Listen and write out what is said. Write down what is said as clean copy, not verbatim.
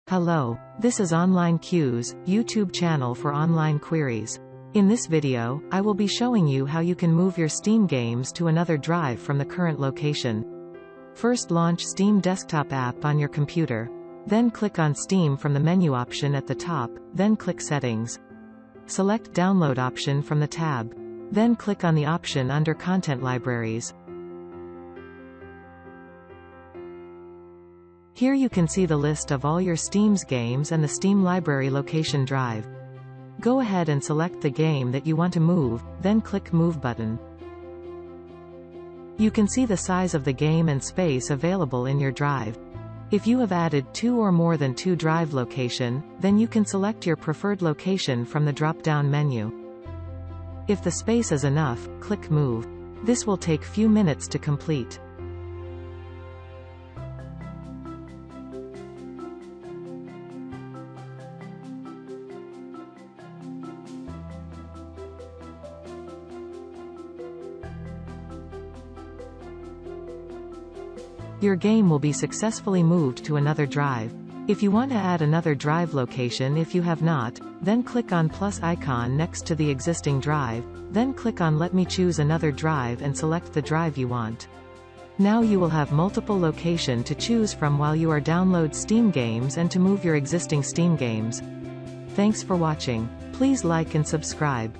Hello, this is Online Queues, YouTube channel for online queries. In this video, I will be showing you how you can move your Steam games to another drive from the current location. First, launch Steam desktop app on your computer. Then click on Steam from the menu option at the top, then click Settings. Select Download option from the tab. Then click on the option under Content Libraries. Here you can see the list of all your Steam's games and the Steam library location drive. Go ahead and select the game that you want to move, then click Move button. You can see the size of the game and space available in your drive. If you have added 2 or more than 2 drive location, then you can select your preferred location from the drop-down menu. If the space is enough, click Move. This will take few minutes to complete. Your game will be successfully moved to another drive. If you want to add another drive location if you have not, then click on plus icon next to the existing drive, then click on Let me choose another drive and select the drive you want. Now you will have multiple location to choose from while you are download Steam games and to move your existing Steam games. Thanks for watching. Please like and subscribe.